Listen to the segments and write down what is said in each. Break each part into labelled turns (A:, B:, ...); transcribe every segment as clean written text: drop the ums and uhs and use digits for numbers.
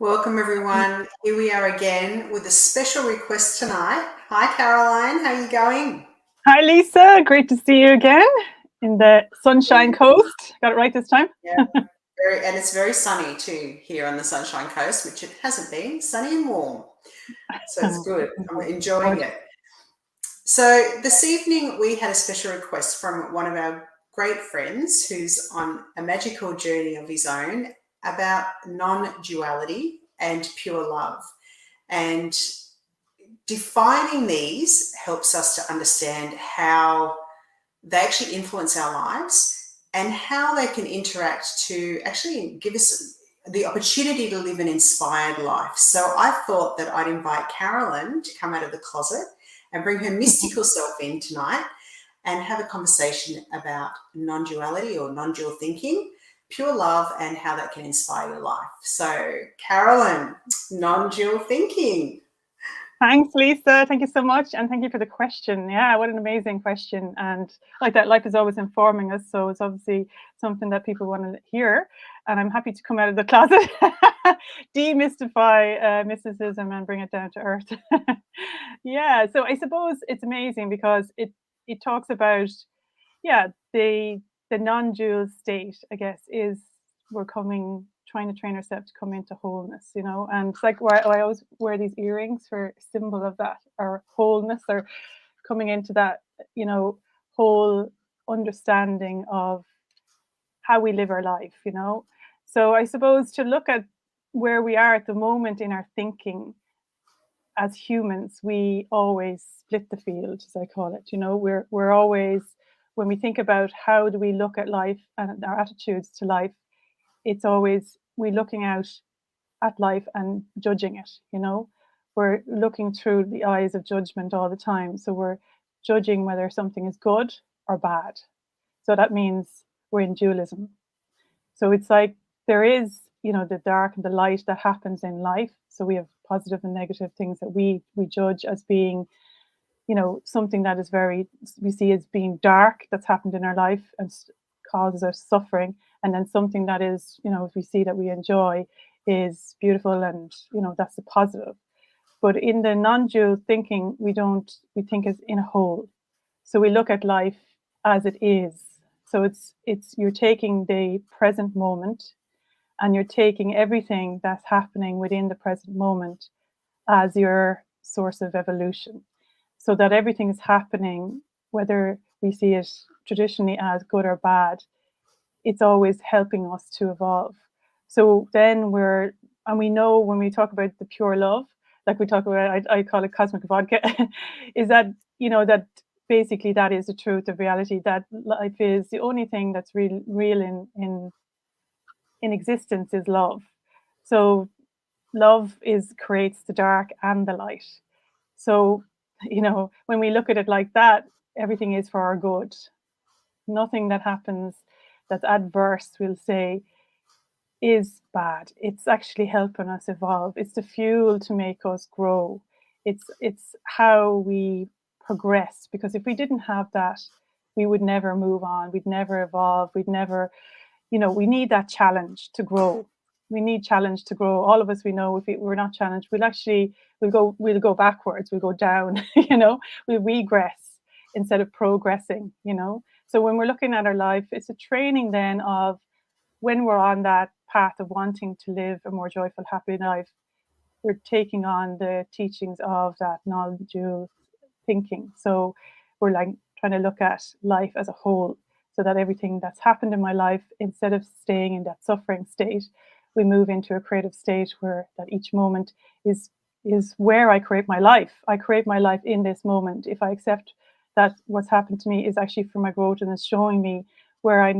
A: Welcome everyone. Here we are again with a special request tonight. Hi Caroline, how are you going?
B: Hi, Lisa. Great to see you again in the Sunshine Coast. Got it right this time?
A: Yeah, and it's very sunny too here on the Sunshine Coast, which it hasn't been, sunny and warm. So it's good. I'm enjoying it. So this evening we had a special request from one of our great friends who's on a magical journey of his own about non-duality and pure love. And defining these helps us to understand how they actually influence our lives and how they can interact to actually give us the opportunity to live an inspired life. So I thought that I'd invite Carolyn to come out of the closet and bring her mystical self in tonight and have a conversation about non-duality or non-dual thinking, pure love, and how that can inspire your life. So Carolyn, non-dual thinking.
B: Thanks, Lisa. Thank you so much. And thank you for the question. Yeah, what an amazing question. And like that, life is always informing us. So it's obviously something that people want to hear. And I'm happy to come out of the closet, demystify mysticism and bring it down to earth. Yeah, so I suppose it's amazing because it talks about, yeah, the non-dual state, I guess, is we're trying to train ourselves to come into wholeness, and it's like why I always wear these earrings for symbol of that, or wholeness, or coming into that, whole understanding of how we live our life. So I suppose to look at where we are at the moment in our thinking as humans, we always split the field, as I call it. We're always, when we think about how do we look at life and our attitudes to life, it's always we're looking out at life and judging it. We're looking through the eyes of judgment all the time. So we're judging whether something is good or bad. So that means we're in dualism. So it's like there is, the dark and the light that happens in life. So we have positive and negative things that we judge as being, something that is we see as being dark that's happened in our life and causes us suffering. And then something that is, if we see that we enjoy, is beautiful, and that's the positive. But in the non-dual thinking, we think as in a whole. So we look at life as it is. So it's you're taking the present moment, and you're taking everything that's happening within the present moment as your source of evolution. So that everything is happening, whether we see it traditionally as good or bad, it's always helping us to evolve. So then we know when we talk about the pure love, like we talk about, I call it cosmic vodka, is that, that basically that is the truth of reality, that life is the only thing that's real in existence is love. So love creates the dark and the light. So, when we look at it like that, everything is for our good. Nothing that happens that's adverse, we'll say, is bad. It's actually helping us evolve. It's the fuel to make us grow. It's how we progress, because if we didn't have that, we would never move on. We'd never evolve. We'd never, we need that challenge to grow. We need challenge to grow. All of us, we know if we're not challenged, we'll go backwards. We'll go down. We'll regress instead of progressing. So when we're looking at our life, it's a training then of, when we're on that path of wanting to live a more joyful, happy life, we're taking on the teachings of that non-dual thinking. So we're like trying to look at life as a whole, so that everything that's happened in my life, instead of staying in that suffering state, we move into a creative state where that each moment is where I create my life. I create my life in this moment. If I accept that what's happened to me is actually for my growth, and is showing me where I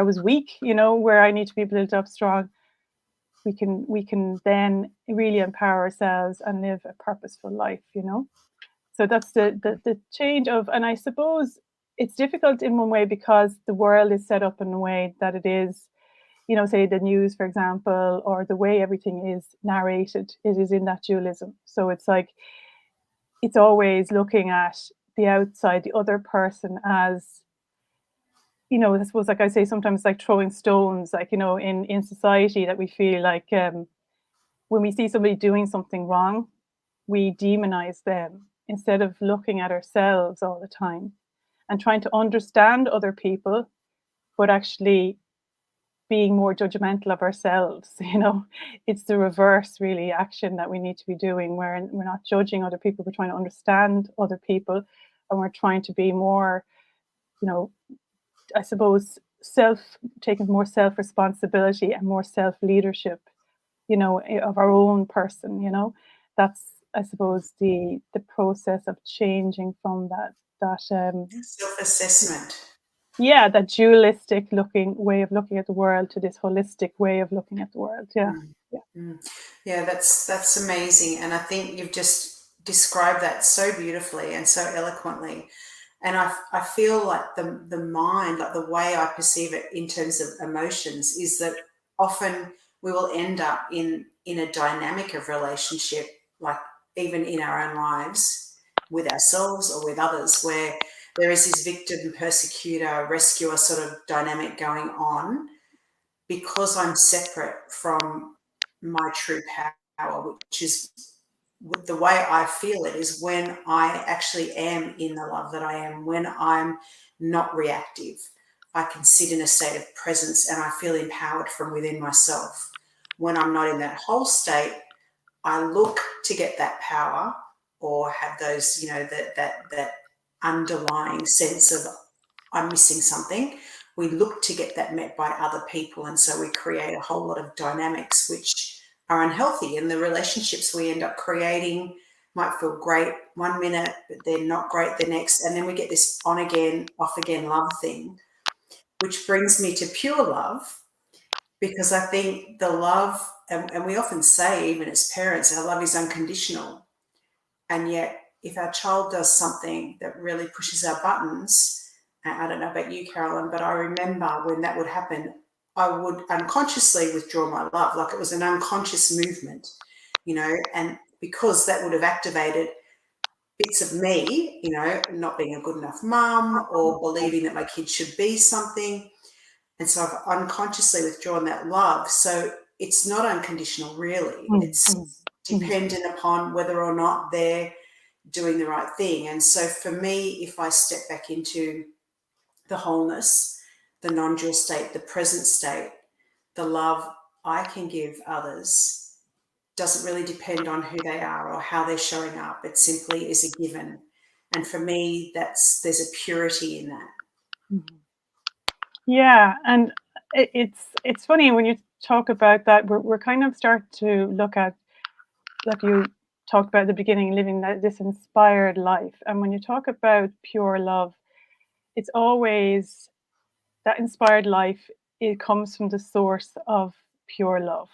B: was weak, where I need to be built up strong, we can then really empower ourselves and live a purposeful life. So that's the change of, and I suppose it's difficult in one way because the world is set up in a way that it is, say the news, for example, or the way everything is narrated, it is in that dualism. So it's like, it's always looking at the outside, the other person, as I suppose, like I say, sometimes like throwing stones, like, in society, that we feel like, when we see somebody doing something wrong, we demonize them instead of looking at ourselves all the time and trying to understand other people, but actually being more judgmental of ourselves. It's the reverse, really, action that we need to be doing, where we're not judging other people, we're trying to understand other people, and we're trying to be more, you know, I suppose, taking more self responsibility and more self leadership, of our own person. That's, I suppose, the process of changing from that
A: Self-assessment.
B: yeah, that dualistic looking way of looking at the world to this holistic way of looking at the world. Yeah.
A: Mm,
B: Yeah.
A: mm. Yeah, that's amazing, and I think you've just described that so beautifully and so eloquently. And I feel like the mind, like the way I perceive it in terms of emotions, is that often we will end up in a dynamic of relationship, like even in our own lives, with ourselves or with others, where there is this victim, persecutor, rescuer sort of dynamic going on, because I'm separate from my true power, which is the way I feel it is when I actually am in the love that I am, when I'm not reactive. I can sit in a state of presence and I feel empowered from within myself. When I'm not in that whole state, I look to get that power or have those, that underlying sense of I'm missing something. We look to get that met by other people. And so we create a whole lot of dynamics which are unhealthy. And the relationships we end up creating might feel great 1 minute, but they're not great the next. And then we get this on again, off again love thing, which brings me to pure love, because I think the love, and we often say, even as parents, our love is unconditional. And yet, if our child does something that really pushes our buttons, I don't know about you, Carolyn, but I remember when that would happen, I would unconsciously withdraw my love. Like it was an unconscious movement, and because that would have activated bits of me, not being a good enough mum or believing that my kid should be something. And so I've unconsciously withdrawn that love. So it's not unconditional, really.
B: Mm,
A: It's
B: mm, mm,
A: dependent upon whether or not they're doing the right thing. And so for me, if I step back into the wholeness, the non-dual state, the present state, the love I can give others doesn't really depend on who they are or how they're showing up. It simply is a given. And for me, there's a purity in that.
B: mm. Yeah, and it's funny when you talk about that. We're kind of start to look at, like you talked about at the beginning, living this inspired life. And when you talk about pure love, it's always that inspired life. It comes from the source of pure love.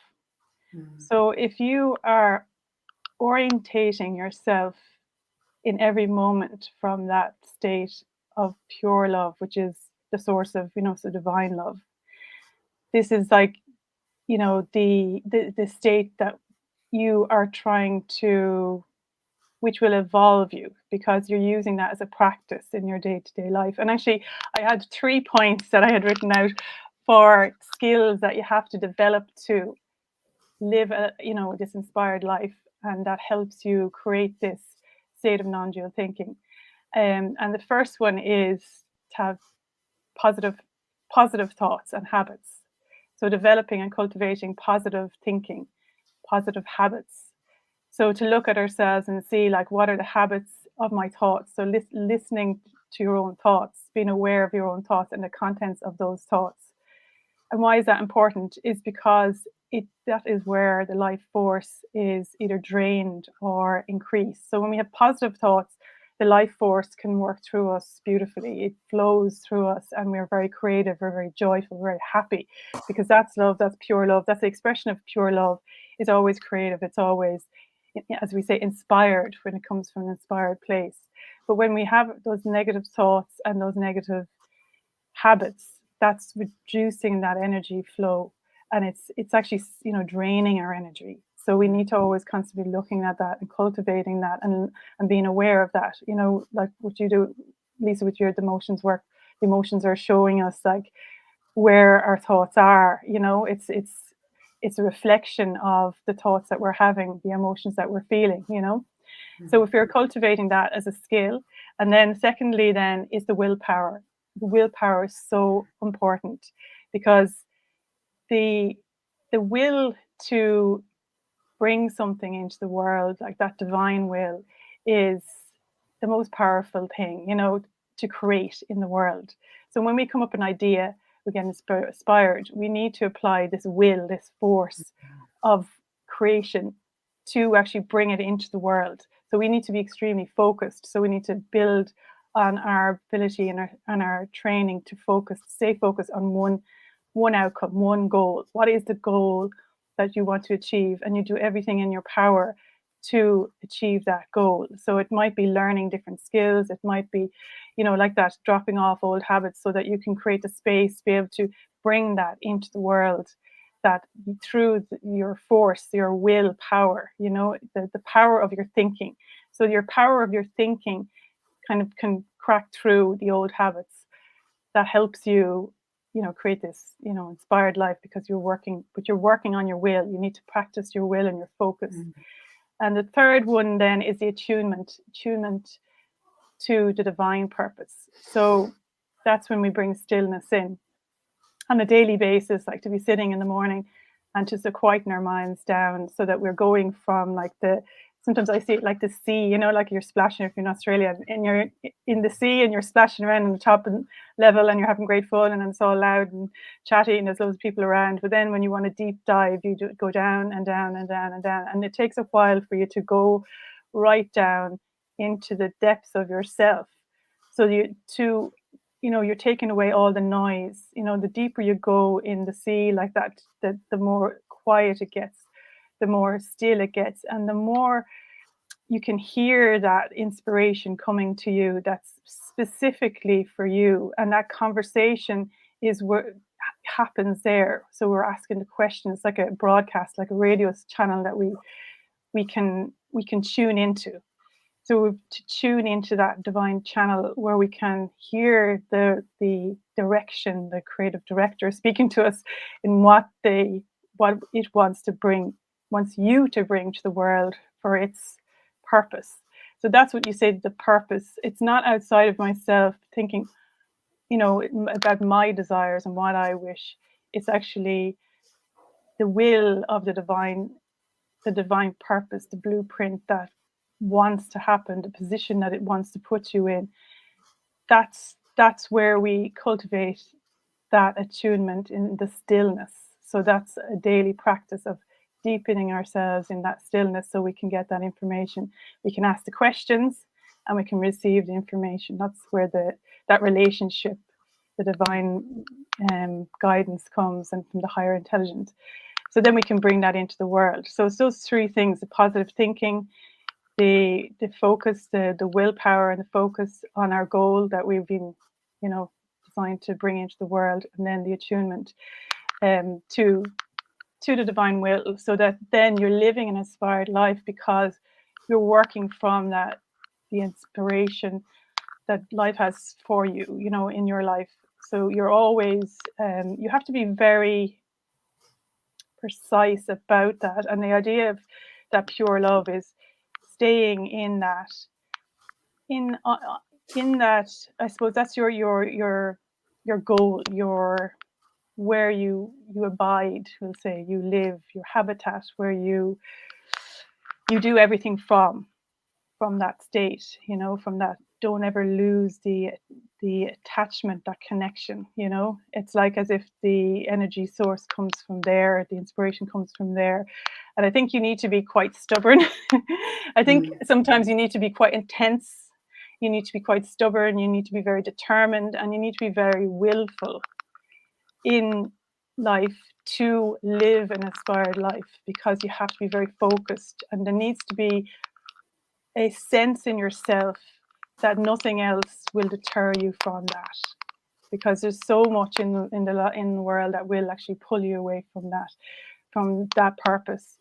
A: Mm.
B: So if you are orientating yourself in every moment from that state of pure love, which is the source of, so divine love, this is like, the state that you are trying to, which will evolve you, because you're using that as a practice in your day-to-day life. And actually, I had 3 points that I had written out for skills that you have to develop to live this inspired life, and that helps you create this state of non-dual thinking. And the first one is to have positive positive thoughts and habits. So developing and cultivating positive thinking, positive habits. So to look at ourselves and see, like, what are the habits of my thoughts. So listening to your own thoughts, being aware of your own thoughts and the contents of those thoughts. And why is that important? Is because that is where the life force is either drained or increased. So when we have positive thoughts, the life force can work through us beautifully. It flows through us, and we're very creative, we're very joyful, we're very happy, because that's love, that's pure love. That's the expression of pure love. It's always creative, it's always, as we say, inspired, when it comes from an inspired place. But when we have those negative thoughts and those negative habits, that's reducing that energy flow, and it's actually, draining our energy. So we need to always constantly looking at that and cultivating that, and being aware of that, like what you do, Lisa, with your emotions work. Emotions are showing us like where our thoughts are. It's a reflection of the thoughts that we're having, the emotions that we're feeling. So if you're cultivating that as a skill, and then secondly, then is the willpower. The willpower is so important because the the will to bring something into the world, like that divine will, is the most powerful thing, to create in the world. So when we come up with an idea, we get inspired, we need to apply this will, this force of creation to actually bring it into the world. So we need to be extremely focused. So we need to build on our ability and our training to stay focused on one outcome, one goal. What is the goal that you want to achieve? And you do everything in your power to achieve that goal. So it might be learning different skills. It might be, like that, dropping off old habits so that you can create the space to be able to bring that into the world, that through your force, your willpower, the power of your thinking. So your power of your thinking kind of can crack through the old habits. That helps you, create this, inspired life, because you're working on your will. You need to practice your will and your focus. And the third one then is the attunement to the divine purpose. So that's when we bring stillness in on a daily basis, like to be sitting in the morning and just to quieten our minds down, so that we're going from like sometimes I see it like the sea, like you're splashing if you're in Australia and you're in the sea and you're splashing around on the top level and you're having great fun and it's all loud and chatty and there's loads of people around. But then when you want to deep dive, you go down and down and down and down. And it takes a while for you to go right down into the depths of yourself. So you're taking away all the noise. The deeper you go in the sea like that, the more quiet it gets, the more still it gets, and the more you can hear that inspiration coming to you that's specifically for you. And that conversation is what happens there. So we're asking the questions, like a broadcast, like a radio channel that we can tune into. So to tune into that divine channel where we can hear the direction, the creative director speaking to us in what it wants you to bring to the world for its purpose. So that's what you say, the purpose. It's not outside of myself thinking, about my desires and what I wish. It's actually the will of the divine purpose, the blueprint that wants to happen, the position that it wants to put you in. That's where we cultivate that attunement in the stillness. So that's a daily practice of deepening ourselves in that stillness so we can get that information. We can ask the questions and we can receive the information. That's where that relationship, the divine guidance comes, and from the higher intelligence. So then we can bring that into the world. So it's those three things: the positive thinking, the focus, the willpower, and the focus on our goal that we've been, designed to bring into the world, and then the attunement to the divine will, so that then you're living an inspired life because you're working from the inspiration that life has for you, in your life. So you're always, you have to be very precise about that. And the idea of that pure love is staying in that, in that, I suppose that's your goal, where you abide, we'll say, you live, your habitat, where you do everything from that state, from that. Don't ever lose the attachment, that connection. It's like as if the energy source comes from there, the inspiration comes from there. And I think you need to be quite stubborn. I think sometimes you need to be quite intense, you need to be quite stubborn, you need to be very determined, and you need to be very willful in life to live an inspired life, because you have to be very focused, and there needs to be a sense in yourself that nothing else will deter you from that, because there's so much in the world that will actually pull you away from that purpose.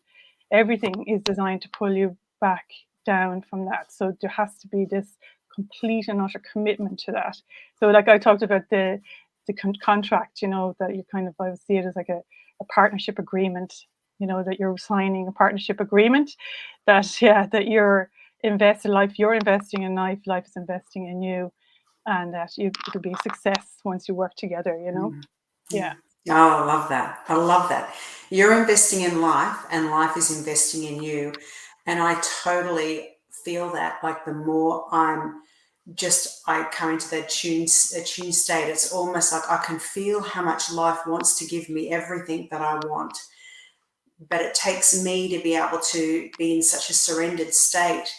B: Everything is designed to pull you back down from that. So there has to be this complete and utter commitment to that. So like I talked about the contract, you know, that you kind of, I would see it as like a partnership agreement, you know, that you're signing a partnership agreement, that yeah, that you're invested in life, you're investing in life, life is investing in you, and that it'll be a success once you work together, you know. Yeah.
A: Oh, I love that. I love that. You're investing in life and life is investing in you. And I totally feel that. Like the more I come into that attuned state, it's almost like I can feel how much life wants to give me everything that I want. But it takes me to be able to be in such a surrendered state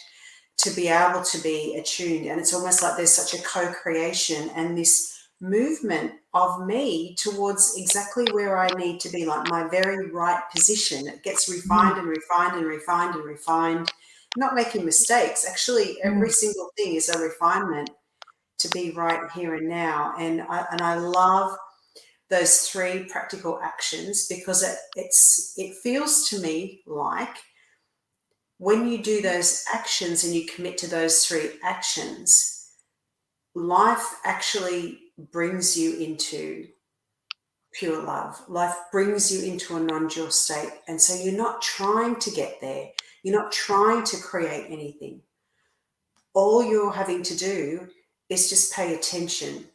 A: to be able to be attuned. And it's almost like there's such a co-creation and this movement of me towards exactly where I need to be, like my very right position. It gets refined and refined and refined and refined, not making mistakes. Actually, every single thing is a refinement to be right here and now. And I love those 3 practical actions because it feels to me like when you do those actions and you commit to those 3 actions, life actually brings you into pure love. Life brings you into a non-dual state. And so you're not trying to get there. You're not trying to create anything. All you're having to do is just pay attention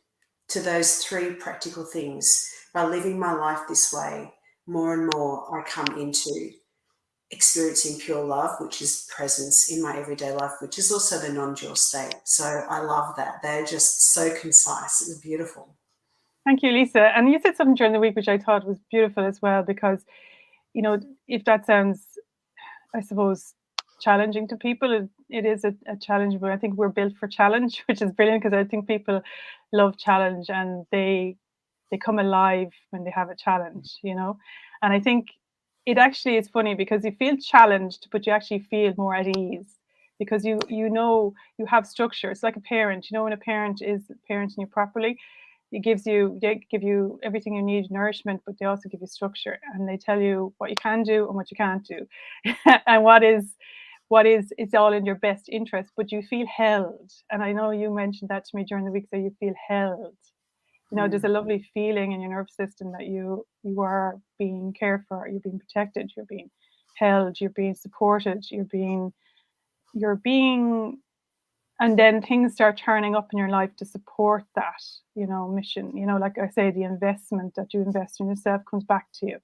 A: to those 3 practical things. By living my life this way, more and more I come into experiencing pure love, which is presence in my everyday life, which is also the non-dual state. So I love that. They're just so concise. It's beautiful.
B: Thank you, Lisa. And you said something during the week which I thought was beautiful as well, because, you know, if that sounds, I suppose, challenging to people, it is a challenge, but I think we're built for challenge, which is brilliant because I think people love challenge and they come alive when they have a challenge, you know. And I think it actually is funny because you feel challenged, but you actually feel more at ease because you know you have structure. It's like a parent, you know, when a parent is parenting you properly, they give you everything you need, nourishment, but they also give you structure and they tell you what you can do and what you can't do. And what is it's all in your best interest, but you feel held. And I know you mentioned that to me during the week, so you feel held. You know, there's a lovely feeling in your nervous system that you are being cared for, you're being protected, you're being held, you're being supported, you're being and then things start turning up in your life to support that, you know, mission. You know, like I say, the investment that you invest in yourself comes back to you.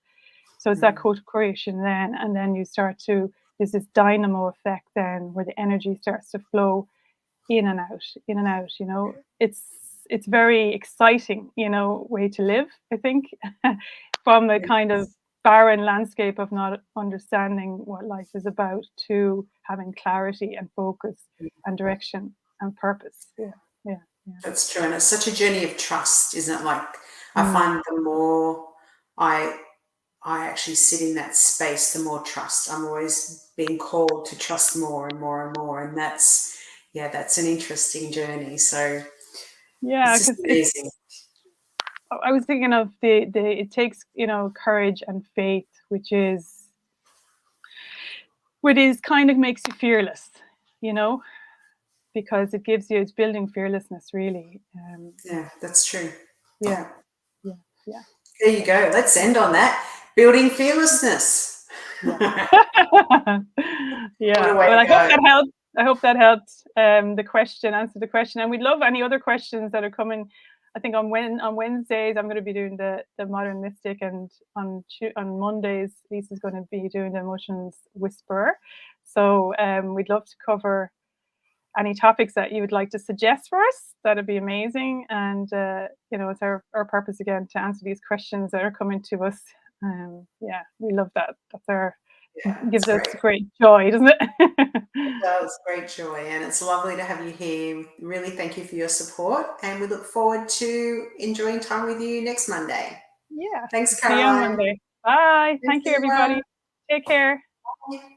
B: So it's that co-creation then, and then you start to, there's this dynamo effect then where the energy starts to flow in and out, in and out, you know. It's very exciting, you know, way to live, I think, from the kind of barren landscape of not understanding what life is about to having clarity and focus and direction and purpose. Yeah, yeah, yeah.
A: That's true. And it's such a journey of trust, isn't it? Like I find the more I actually sit in that space, the more trust. I'm always being called to trust more and more and more. And that's an interesting journey. So
B: Yeah,
A: it's just
B: because
A: amazing.
B: I was thinking of the it takes, you know, courage and faith, which is kind of makes you fearless, you know, because it's building fearlessness really.
A: Yeah, that's true.
B: Yeah,
A: Yeah.
B: yeah, yeah,
A: There you go. Let's end on that. Building fearlessness.
B: yeah.
A: What a
B: Yeah.
A: way
B: Well,
A: to
B: I hope
A: go.
B: that helped. I hope that helped. Answer the question, and we'd love any other questions that are coming. I think on Wednesdays I'm going to be doing the modern mystic, and on Mondays Lisa's going to be doing the emotions whisperer. So we'd love to cover any topics that you would like to suggest for us. That'd be amazing. And you know, it's our purpose again to answer these questions that are coming to us. Yeah, we love that.
A: Yeah, it's
B: Gives us
A: great.
B: great joy, doesn't it?
A: It does. Great joy. And it's lovely to have you here. Really thank you for your support. And we look forward to enjoying time with you next Monday.
B: Yeah.
A: Thanks,
B: See you on
A: Caroline.
B: Monday. Bye.
A: Thanks,
B: Thank you,
A: everyone.
B: everybody. Take care.
A: Bye.